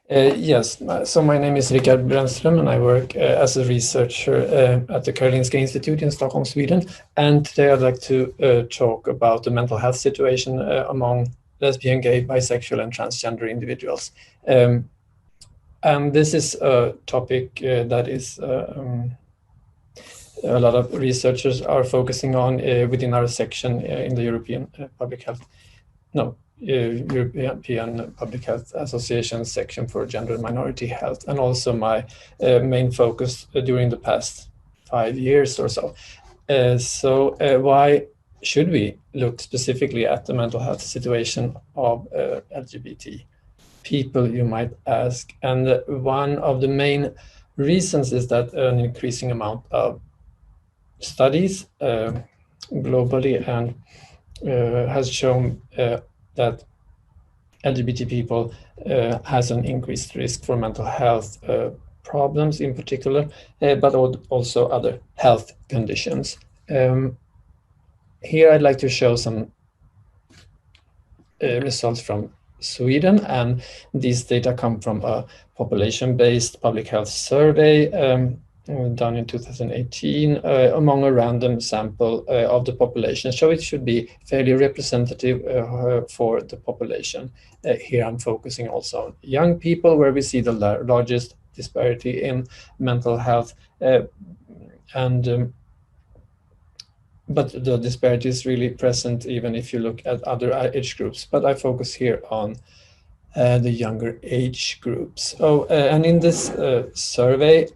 Yes, so my name is Richard Branstrom and I work as a researcher at the Karolinska Institute in Stockholm, Sweden. And today I'd like to talk about the mental health situation among lesbian, gay, bisexual and transgender individuals. And this is a topic that is a lot of researchers are focusing on within our section in the European Public Health Association section for gender and minority health, and also my main focus during the past 5 years or so. Why should we look specifically at the mental health situation of LGBT people, you might ask? And one of the main reasons is that an increasing amount of studies globally and has shown that LGBT people has an increased risk for mental health problems in particular, but also other health conditions. Here I'd like to show some results from Sweden, and these data come from a population-based public health survey done in 2018 among a random sample of the population. So it should be fairly representative for the population. Here I'm focusing also on young people, where we see the largest disparity in mental health. But the disparity is really present even if you look at other age groups. But I focus here on the younger age groups. And in this survey,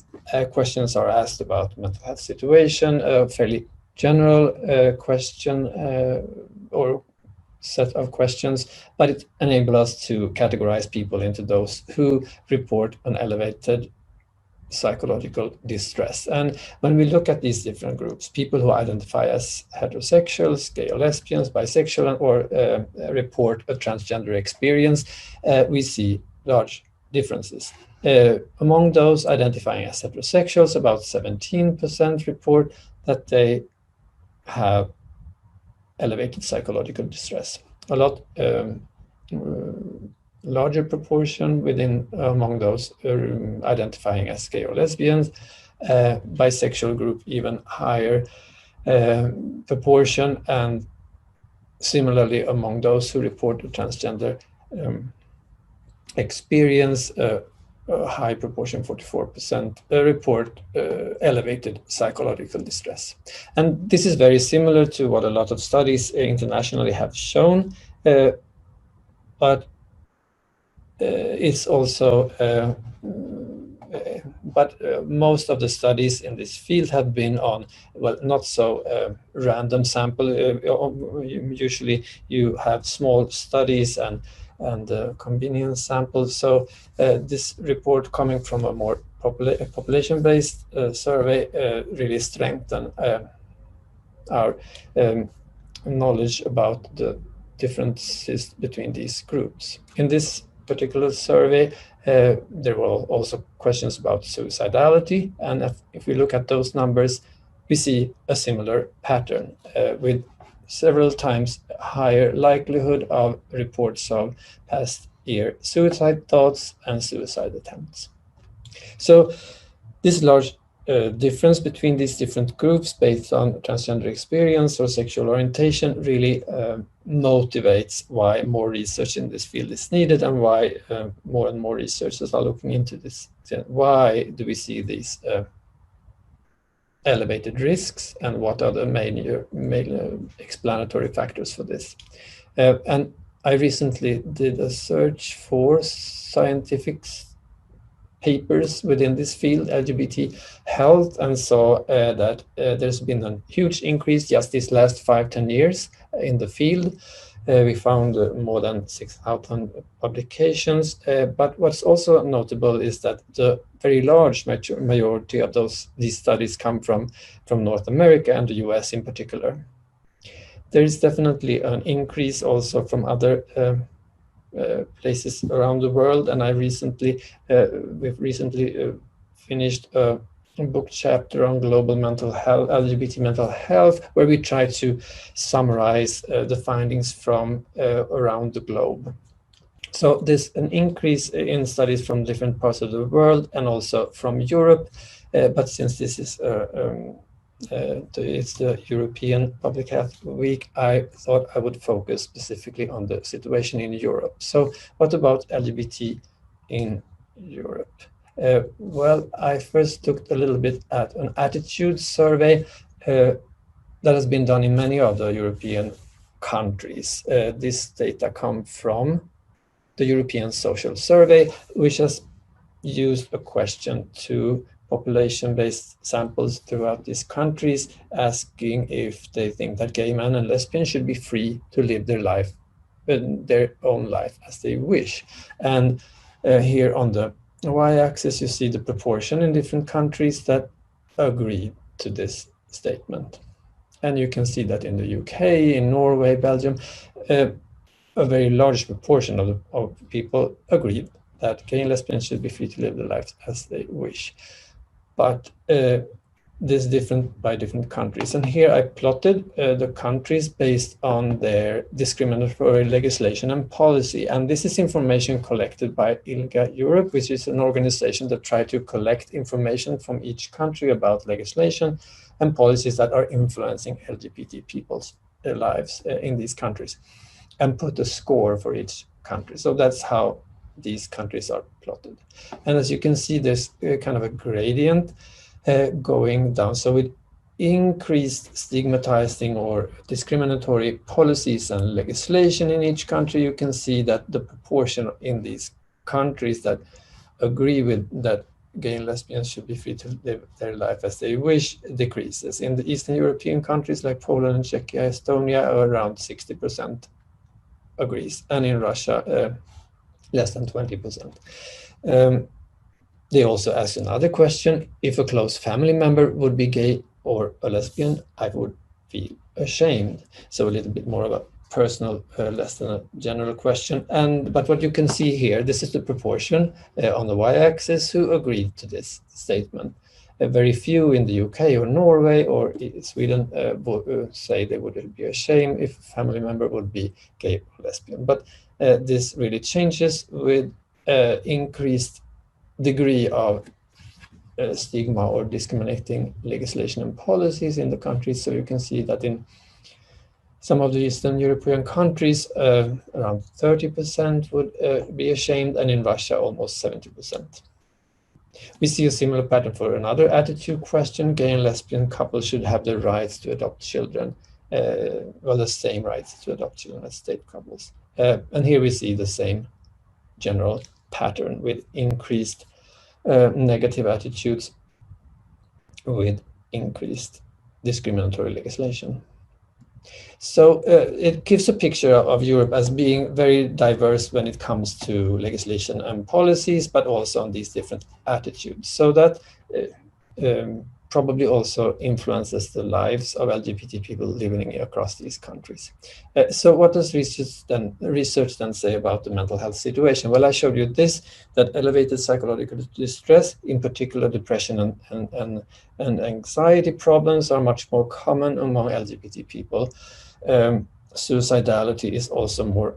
questions are asked about mental health situation, a fairly general question or set of questions, but it enables us to categorize people into those who report an elevated psychological distress. And when we look at these different groups, people who identify as heterosexuals, gay or lesbians, bisexual, or report a transgender experience, we see large differences. Among those identifying as heterosexuals, about 17% report that they have elevated psychological distress. A lot larger proportion among those identifying as gay or lesbians. Bisexual group even higher proportion, and similarly among those who report a transgender experience, a high proportion, 44%, report elevated psychological distress. And this is very similar to what a lot of studies internationally have shown, but it's also, most of the studies in this field have been on, well, not so random sample. Usually you have small studies and convenience samples. So this report coming from a more population-based survey really strengthen our knowledge about the differences between these groups. In this particular survey, there were also questions about suicidality, and if we look at those numbers, we see a similar pattern with several times higher likelihood of reports of past year suicide thoughts and suicide attempts. So this large difference between these different groups based on transgender experience or sexual orientation really motivates why more research in this field is needed, and why more and more researchers are looking into this. Why do we see these elevated risks, and what are the main explanatory factors for this? And I recently did a search for scientific papers within this field, LGBT health, and saw that there's been a huge increase just these last 5-10 years in the field. We found more than 6,000 publications, but what's also notable is that the very large majority of these studies come from North America and the US in particular. There is definitely an increase also from other places around the world, and we've recently finished a book chapter on global mental health, LGBT mental health, where we try to summarize the findings from around the globe. So there's an increase in studies from different parts of the world and also from Europe, but since this is it's the European Public Health Week, I thought I would focus specifically on the situation in Europe. So what about LGBT in Europe? Well, I first looked a little bit at an attitude survey that has been done in many of the European countries. This data come from the European Social Survey, which has used a question to population-based samples throughout these countries, asking if they think that gay men and lesbians should be free to live their life, their own life as they wish. And here on the y-axis, you see the proportion in different countries that agree to this statement. And you can see that in the UK, in Norway, Belgium, a very large proportion of people agreed that gay and lesbians should be free to live their lives as they wish. But this is different by different countries. And here I plotted the countries based on their discriminatory legislation and policy. And this is information collected by ILGA Europe, which is an organization that tries to collect information from each country about legislation and policies that are influencing LGBT people's lives in these countries, and put a score for each country. So that's how these countries are plotted. And as you can see, there's kind of a gradient going down. So with increased stigmatizing or discriminatory policies and legislation in each country, you can see that the proportion in these countries that agree with that gay and lesbians should be free to live their life as they wish decreases. In the Eastern European countries like Poland and Czechia, Estonia, around 60% agrees, and in Russia, less than 20%. They also asked another question: if a close family member would be gay or a lesbian, I would feel ashamed. So a little bit more of a personal, less than a general question. But what you can see here, this is the proportion on the y-axis who agreed to this statement. Very few in the UK or Norway or Sweden say they would be ashamed if a family member would be gay or lesbian. But this really changes with increased degree of stigma or discriminating legislation and policies in the countries. So you can see that in some of the Eastern European countries, around 30% would be ashamed, and in Russia, almost 70%. We see a similar pattern for another attitude question: gay and lesbian couples should have the rights to adopt children, well, the same rights to adopt children as state couples. And here we see the same general pattern with increased negative attitudes with increased discriminatory legislation. So it gives a picture of Europe as being very diverse when it comes to legislation and policies, but also on these different attitudes. So that probably also influences the lives of LGBT people living across these countries. So what does research then say about the mental health situation? Well, I showed you this, that elevated psychological distress, in particular depression and anxiety problems, are much more common among LGBT people. Suicidality is also more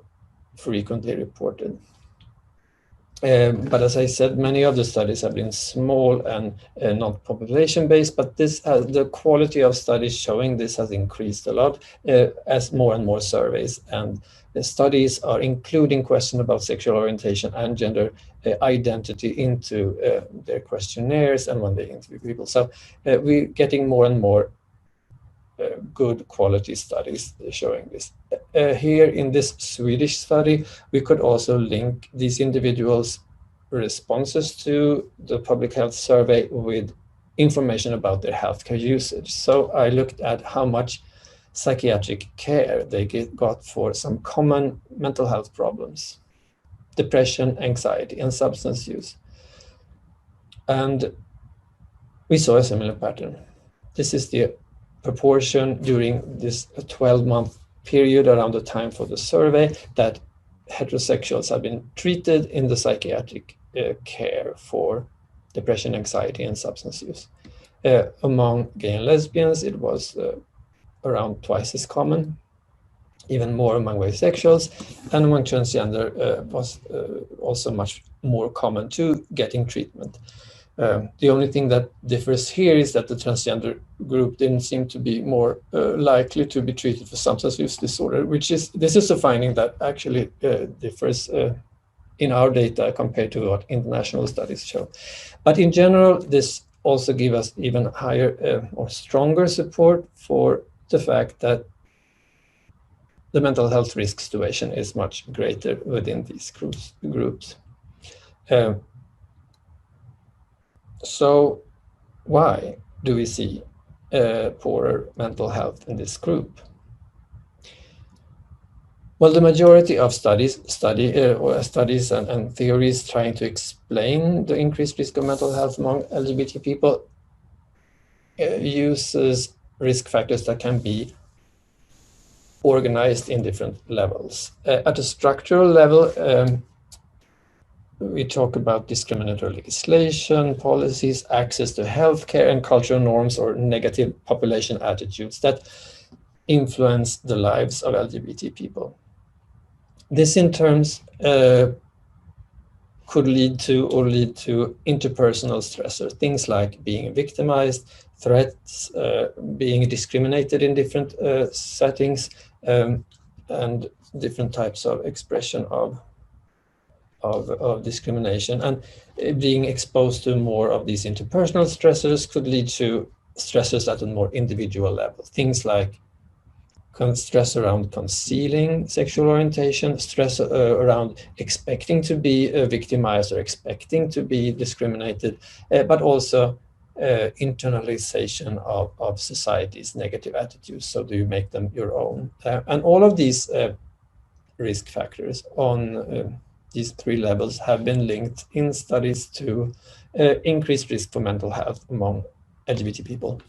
frequently reported. But as I said, many of the studies have been small and not population-based, but the quality of studies showing this has increased a lot as more and more surveys and the studies are including questions about sexual orientation and gender identity into their questionnaires and when they interview people. So we're getting more and more good quality studies showing this. Here in this Swedish study, we could also link these individuals' responses to the public health survey with information about their healthcare usage. So I looked at how much psychiatric care they got for some common mental health problems: depression, anxiety, and substance use. And we saw a similar pattern. This is the proportion during this 12-month period around the time for the survey that heterosexuals have been treated in the psychiatric care for depression, anxiety, and substance use. Among gay and lesbians, it was around twice as common. even more among bisexuals, and among transgender was also much more common to getting treatment. The only thing that differs here is that the transgender group didn't seem to be more likely to be treated for substance use disorder, this is a finding that actually differs in our data compared to what international studies show. But in general, this also gives us even higher or stronger support for the fact that the mental health risk situation is much greater within these groups. So why do we see poorer mental health in this group? Well, the majority of studies and theories trying to explain the increased risk of mental health among LGBT people uses risk factors that can be organized in different levels. At a structural level, we talk about discriminatory legislation, policies, access to healthcare, and cultural norms or negative population attitudes that influence the lives of LGBT people. This in terms could lead to interpersonal stressors, things like being victimized, threats, being discriminated in different settings, and different types of expression of discrimination. And being exposed to more of these interpersonal stressors could lead to stressors at a more individual level. Things like stress around concealing sexual orientation, stress around expecting to be victimized or expecting to be discriminated, but also internalization of society's negative attitudes. So do you make them your own? And all of these risk factors on these three levels have been linked in studies to increased risk for mental health among LGBT people.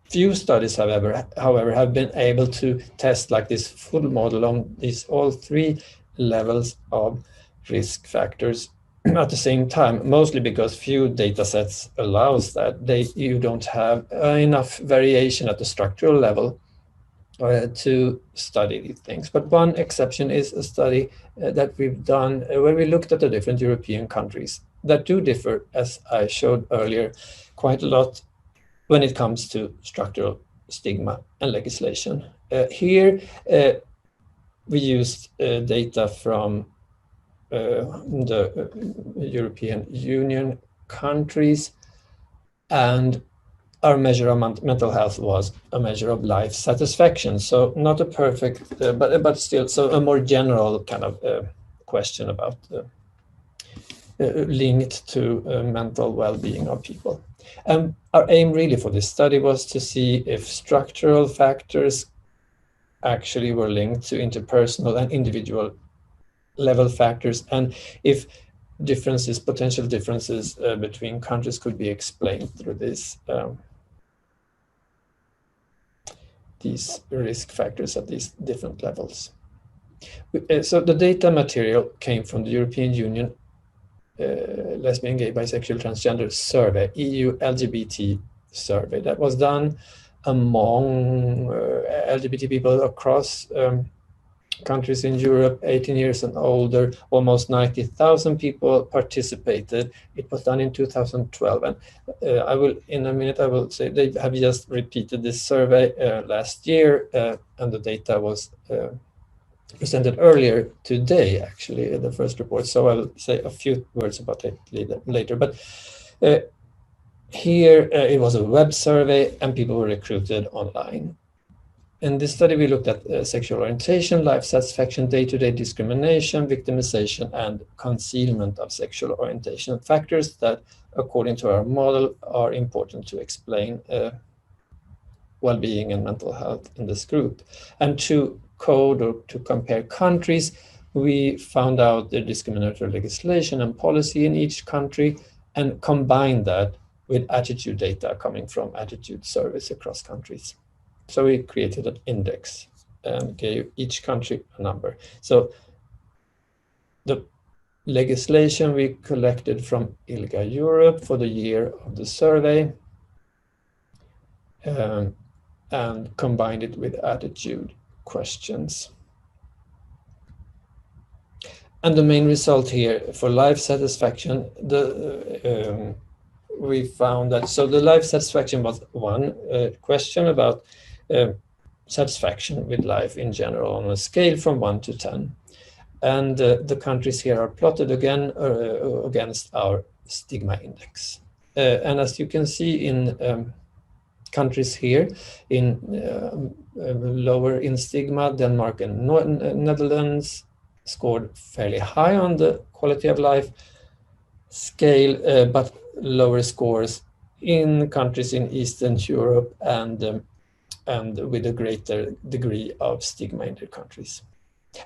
Few studies, however, have been able to test like this full model on these all three levels of risk factors at the same time, mostly because few data sets allows that. You don't have enough variation at the structural level to study these things. But one exception is a study that we've done where we looked at the different European countries that do differ, as I showed earlier, quite a lot when it comes to structural stigma and legislation. Here, we used data from the European Union countries, and our measure of mental health was a measure of life satisfaction. So not a perfect, but still, so a more general kind of question about linked to mental well-being of people. Our aim really for this study was to see if structural factors actually were linked to interpersonal and individual level factors, and if potential differences between countries could be explained through these risk factors at these different levels. So the data material came from the European Union Lesbian, Gay, Bisexual, Transgender Survey, EU LGBT survey that was done among LGBT people across countries in Europe, 18 years and older. Almost 90,000 people participated. It was done in 2012, and I will, in a minute, I will say they have just repeated this survey last year, and the data was presented earlier today, actually, in the first report. So I'll say a few words about it later. But here it was a web survey and people were recruited online. In this study, we looked at sexual orientation, life satisfaction, day-to-day discrimination, victimization, and concealment of sexual orientation, factors that, according to our model, are important to explain well-being and mental health in this group. And to code or to compare countries, we found out the discriminatory legislation and policy in each country and combined that with attitude data coming from attitude surveys across countries. So we created an index and gave each country a number. So the legislation we collected from ILGA Europe for the year of the survey, and combined it with attitude questions. And the main result here for life satisfaction, we found that, so the life satisfaction was one question about satisfaction with life in general on a scale from 1 to 10. And the countries here are plotted again against our stigma index. And as you can see in countries here in lower in stigma, Denmark and Netherlands scored fairly high on the quality of life scale, but lower scores in countries in Eastern Europe and with a greater degree of stigma in their countries.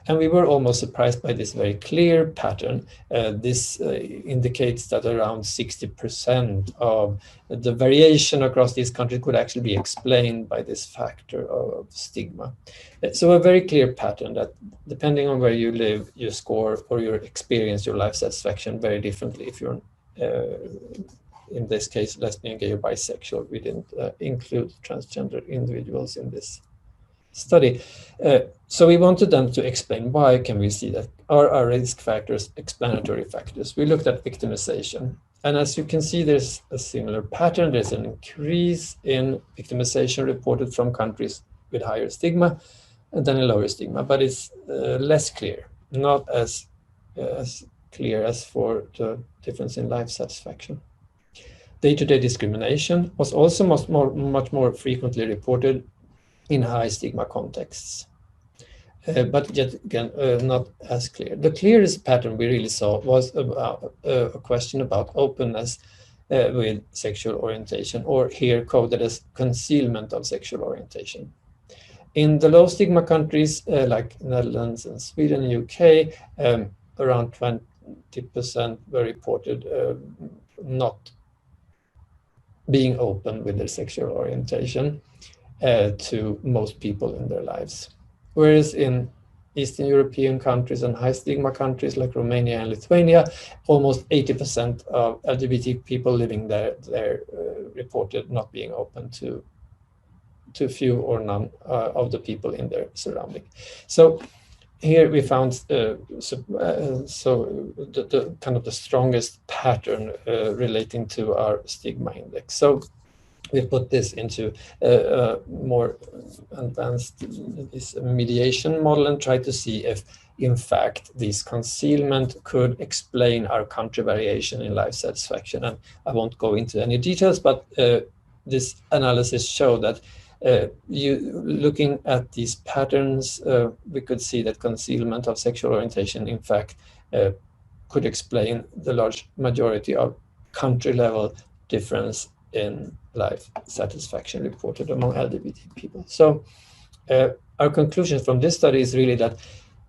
And we were almost surprised by this very clear pattern. This indicates that around 60% of the variation across these countries could actually be explained by this factor of stigma. So a very clear pattern that depending on where you live, you score or you experience your life satisfaction very differently if you're in this case, lesbian, gay, or bisexual. We didn't include transgender individuals in this study. So we wanted them to explain why can we see that. Are our risk factors explanatory factors? We looked at victimization. And as you can see, there's a similar pattern. There's an increase in victimization reported from countries with higher stigma than a lower stigma, but it's less clear, not as clear as for the difference in life satisfaction. Day-to-day discrimination was also much more frequently reported in high stigma contexts, but yet again, not as clear. The clearest pattern we really saw was about a question about openness with sexual orientation, or here coded as concealment of sexual orientation. In the low stigma countries like Netherlands and Sweden and UK, around 20% were reported not being open with their sexual orientation to most people in their lives. Whereas in Eastern European countries and high stigma countries like Romania and Lithuania, almost 80% of LGBT people living there reported not being open to few or none of the people in their surrounding. So here we found the kind of the strongest pattern relating to our stigma index. So we put this into a more advanced mediation model and tried to see if, in fact, this concealment could explain our country variation in life satisfaction. And I won't go into any details, but this analysis showed that looking at these patterns, we could see that concealment of sexual orientation, in fact, could explain the large majority of country-level difference in life satisfaction reported among LGBT people. So our conclusion from this study is really that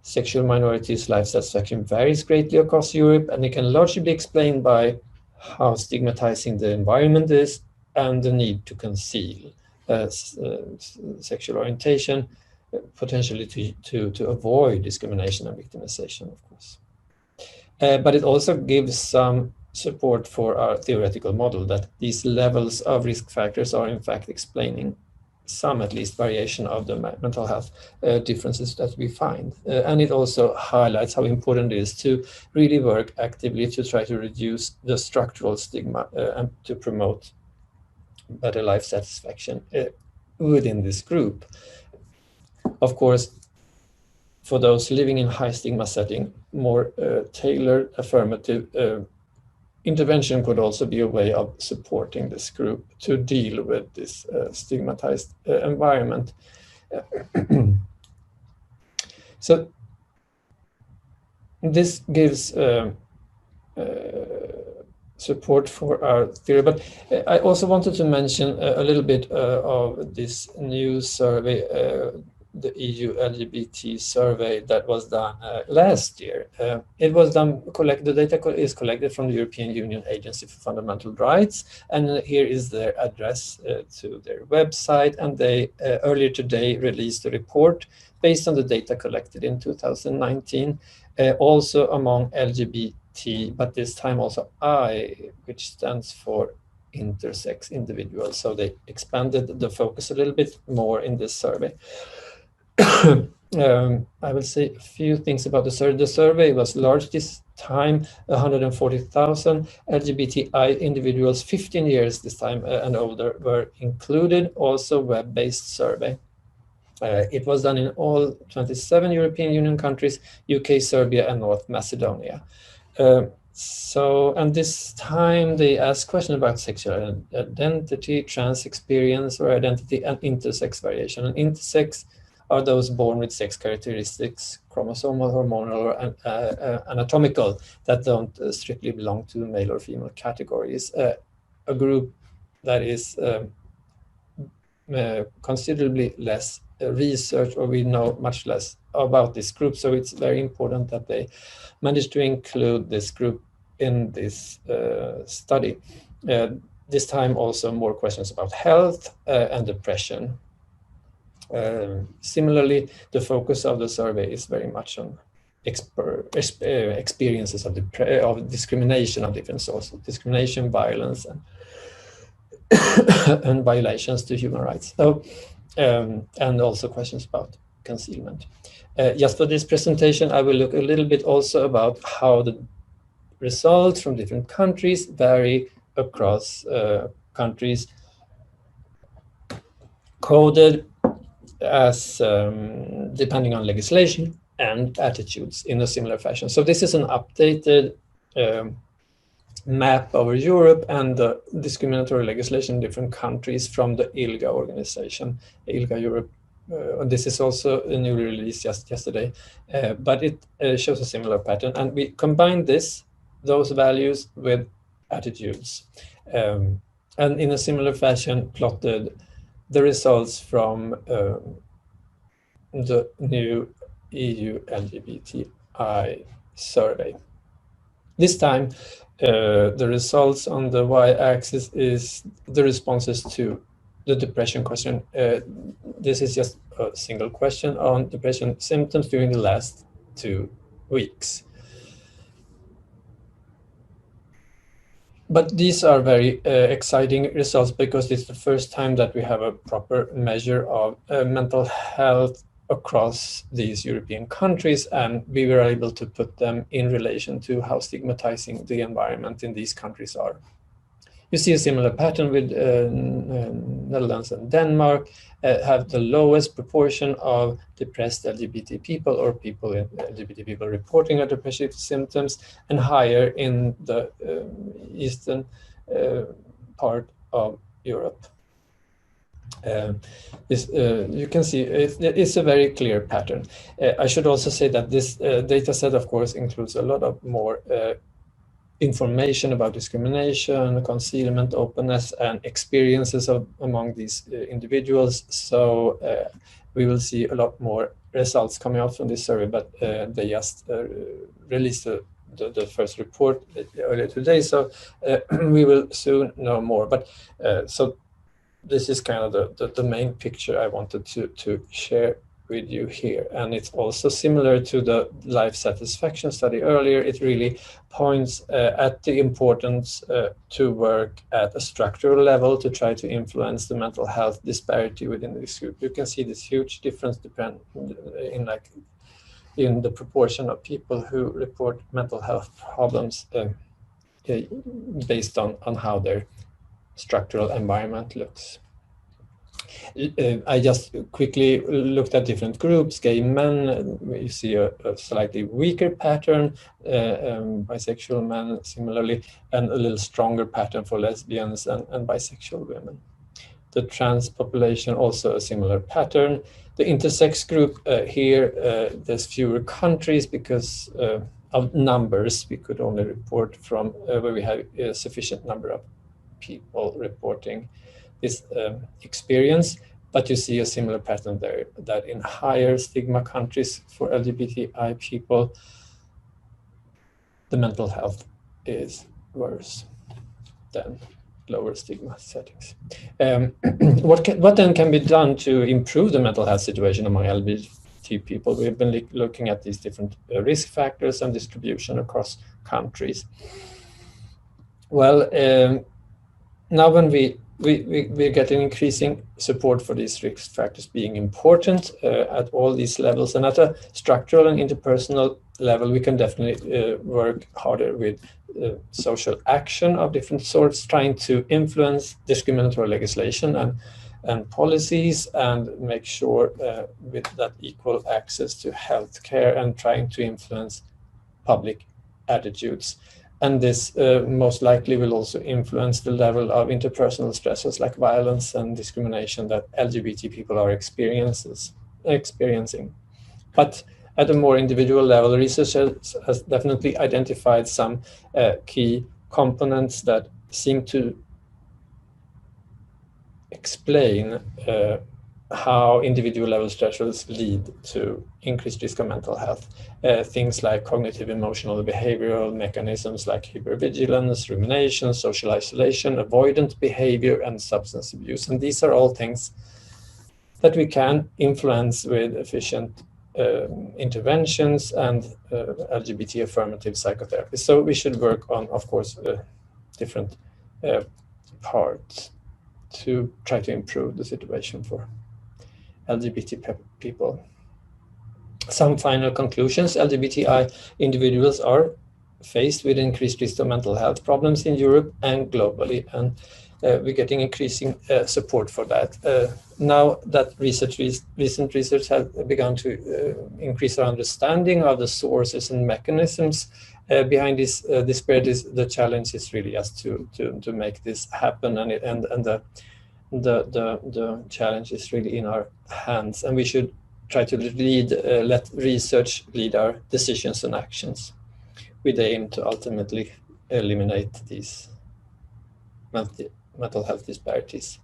sexual minorities' life satisfaction varies greatly across Europe, and it can largely be explained by how stigmatizing the environment is and the need to conceal sexual orientation, potentially to avoid discrimination and victimization, of course. But it also gives some support for our theoretical model that these levels of risk factors are in fact explaining some, at least, variation of the mental health differences that we find. And it also highlights how important it is to really work actively to try to reduce the structural stigma and to promote better life satisfaction within this group. Of course, for those living in high stigma setting, more tailored affirmative intervention could also be a way of supporting this group to deal with this stigmatized environment. So this gives support for our theory, but I also wanted to mention a little bit of this new survey, the EU LGBT survey that was done last year. It was done, the data is collected from the European Union Agency for Fundamental Rights, and here is their address to their website, and they earlier today released a report based on the data collected in 2019, also among LGBT, but this time also I, which stands for intersex individuals. So they expanded the focus a little bit more in this survey. I will say a few things about the survey. The survey was large this time, 140,000 LGBTI individuals, 15 years this time and older were included, also web-based survey. It was done in all 27 European Union countries, UK, Serbia, and North Macedonia. And this time they asked questions about sexual identity, trans experience or identity, and intersex variation. And intersex are those born with sex characteristics, chromosomal, hormonal, or anatomical, that don't strictly belong to male or female categories. A group that is considerably less research, or we know much less about this group. So it's very important that they managed to include this group in this study. This time also more questions about health and depression. Similarly, the focus of the survey is very much on experiences of discrimination of different sorts, discrimination, violence, and violations to human rights. So, and also questions about concealment. Just for this presentation, I will look a little bit also about how the results from different countries vary across countries, coded as depending on legislation and attitudes in a similar fashion. So this is an updated map over Europe and the discriminatory legislation in different countries from the ILGA organization, ILGA Europe. This is also newly released just yesterday, but it shows a similar pattern. And we combine those values with attitudes. And in a similar fashion plotted the results from the new EU LGBTI survey. This time, the results on the y-axis is the responses to the depression question. This is just a single question on depression symptoms during the last 2 weeks. But these are very exciting results because it's the first time that we have a proper measure of mental health across these European countries, and we were able to put them in relation to how stigmatizing the environment in these countries are. You see a similar pattern with Netherlands and Denmark have the lowest proportion of depressed LGBT people or people in LGBT people reporting of depressive symptoms, and higher in the eastern part of Europe. You can see it's a very clear pattern. I should also say that this data set, of course, includes a lot of more information about discrimination, concealment, openness, and experiences among these individuals. So we will see a lot more results coming out from this survey, but they just released the first report earlier today, so we will soon know more. But so this is kind of the main picture I wanted to share with you here. And it's also similar to the life satisfaction study earlier. It really points at the importance to work at a structural level to try to influence the mental health disparity within this group. You can see this huge difference in the proportion of people who report mental health problems based on how their structural environment looks. I just quickly looked at different groups. Gay men, you see a slightly weaker pattern, bisexual men similarly, and a little stronger pattern for lesbians and bisexual women. The trans population, also a similar pattern. The intersex group, here there's fewer countries because of numbers. We could only report from where we have a sufficient number of people reporting this experience, but you see a similar pattern there, that in higher stigma countries for LGBTI people, the mental health is worse than lower stigma settings. What then can be done to improve the mental health situation among LGBT people? We've been looking at these different risk factors and distribution across countries. Well, now when we we're getting increasing support for these risk factors being important at all these levels. And at a structural and interpersonal level, we can definitely work harder with social action of different sorts, trying to influence discriminatory legislation and policies, and make sure with that equal access to healthcare, and trying to influence public attitudes. And this most likely will also influence the level of interpersonal stresses like violence and discrimination that LGBT people are experiencing. But at a more individual level, research has definitely identified some key components that seem to explain how individual level stressors lead to increased risk of mental health. Things like cognitive, emotional, behavioral mechanisms like hypervigilance, rumination, social isolation, avoidant behavior, and substance abuse. And these are all things that we can influence with efficient interventions and LGBT affirmative psychotherapy. So we should work on, of course, different parts to try to improve the situation for LGBT people. Some final conclusions: LGBTI individuals are faced with increased risk of mental health problems in Europe and globally, and we're getting increasing support for that. Now that recent research has begun to increase our understanding of the sources and mechanisms behind this disparities, the challenge is really just to make this happen, and the challenge is really in our hands, and we should try to let research lead our decisions and actions with the aim to ultimately eliminate these mental health disparities.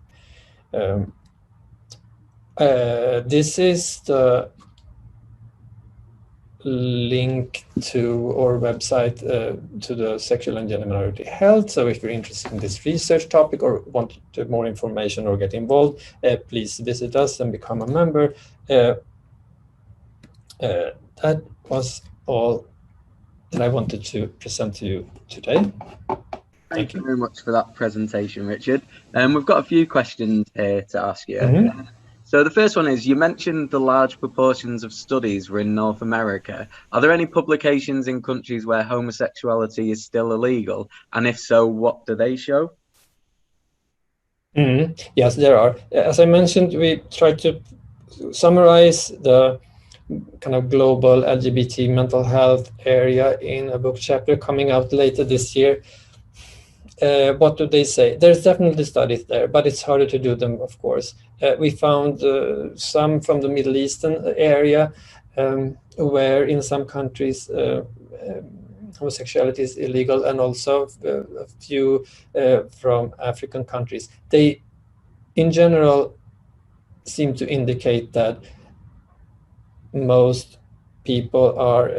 This is the link to our website to the Sexual and Gender Minority Health. So if you're interested in this research topic or want more information or get involved, please visit us and become a member. That was all that I wanted to present to you today. Thank you very much for that presentation, Richard. We've got a few questions here to ask you. Mm-hmm. So the first one is, you mentioned the large proportions of studies were in North America. Are there any publications in countries where homosexuality is still illegal? And if so, what do they show? Mm-hmm. Yes, there are. As I mentioned, we tried to summarize the kind of global LGBT mental health area in a book chapter coming out later this year. What do they say? There's definitely studies there, but it's harder to do them, of course. We found some from the Middle Eastern area, where in some countries homosexuality is illegal, and also a few from African countries. They, in general, seem to indicate that most people are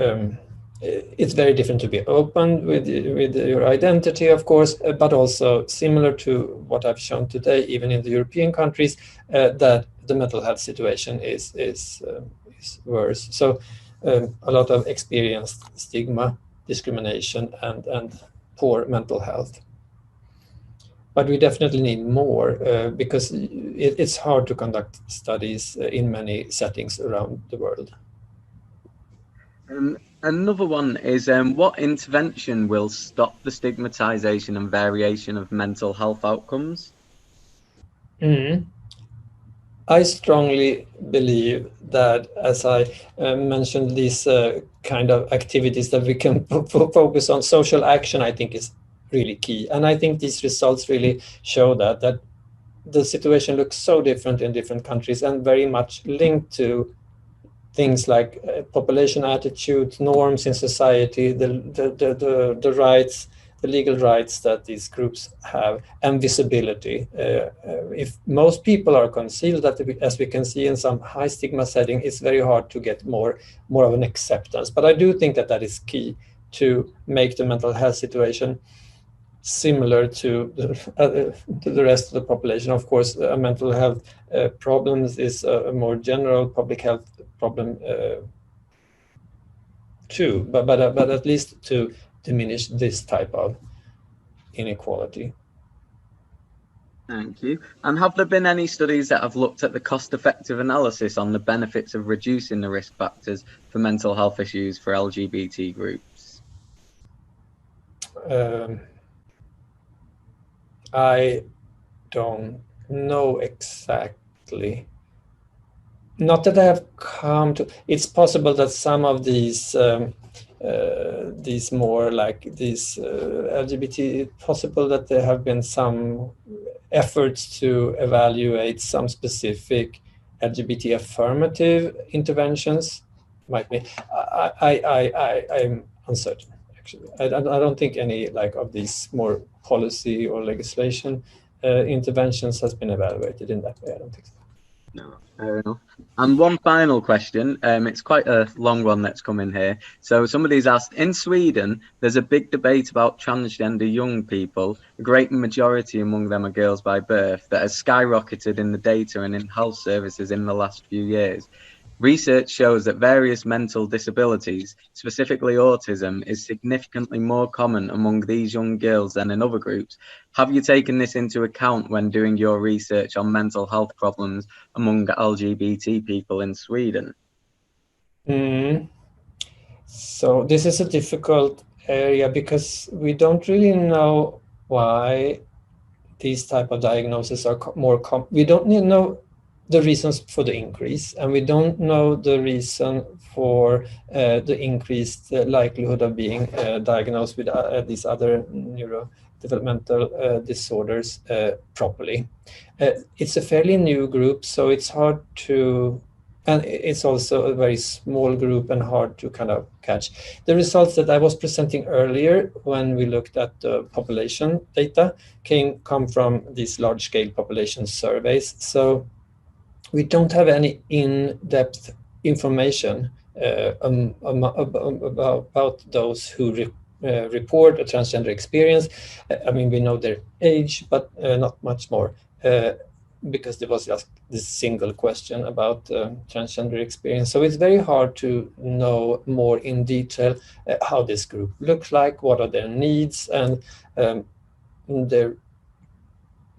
it's very different to be open with your identity, of course, but also similar to what I've shown today, even in the European countries, that the mental health situation is worse. So a lot of experienced stigma, discrimination, and poor mental health. But we definitely need more because it's hard to conduct studies in many settings around the world. Another one is, what intervention will stop the stigmatization and variation of mental health outcomes? Mm-hmm. I strongly believe that, as I mentioned, these kind of activities that we can focus on, social action, I think is really key. And I think these results really show that the situation looks so different in different countries, and very much linked to things like population attitudes, norms in society, the rights, the legal rights that these groups have, and visibility. If most people are concealed, as we can see in some high stigma setting, it's very hard to get more of an acceptance. But I do think that is key to make the mental health situation similar to the rest of the population. Of course, mental health problems is a more general public health problem too, but at least to diminish this type of inequality. Thank you. And have there been any studies that have looked at the cost-effective analysis on the benefits of reducing the risk factors for mental health issues for LGBT groups? I don't know exactly. Not that I have come to. It's possible that some of these more like these LGBT, possible that there have been some efforts to evaluate some specific LGBT affirmative interventions. Might be. I'm uncertain actually. I don't think any like of these more policy or legislation interventions has been evaluated in that way. I don't think so. No, fair enough. And one final question. It's quite a long one that's come in here. So somebody's asked, in Sweden, there's a big debate about transgender young people. A great majority among them are girls by birth that has skyrocketed in the data and in health services in the last few years. Research shows that various mental disabilities, specifically autism, is significantly more common among these young girls than in other groups. Have you taken this into account when doing your research on mental health problems among LGBT people in Sweden? So this is a difficult area because we don't really know why these type of diagnoses are more common. We don't know the reasons for the increase, and we don't know the reason for the increased likelihood of being diagnosed with these other neurodevelopmental disorders properly. It's a fairly new group, so it's hard to, and it's also a very small group and hard to kind of catch. The results that I was presenting earlier when we looked at the population data come from these large-scale population surveys. So we don't have any in-depth information about those who report a transgender experience. I mean, we know their age, but not much more. Because there was just this single question about transgender experience. So it's very hard to know more in detail how this group looks like, what are their needs, and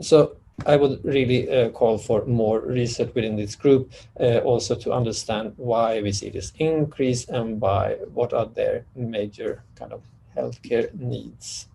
so I would really call for more research within this group, also to understand why we see this increase and what are their major kind of healthcare needs.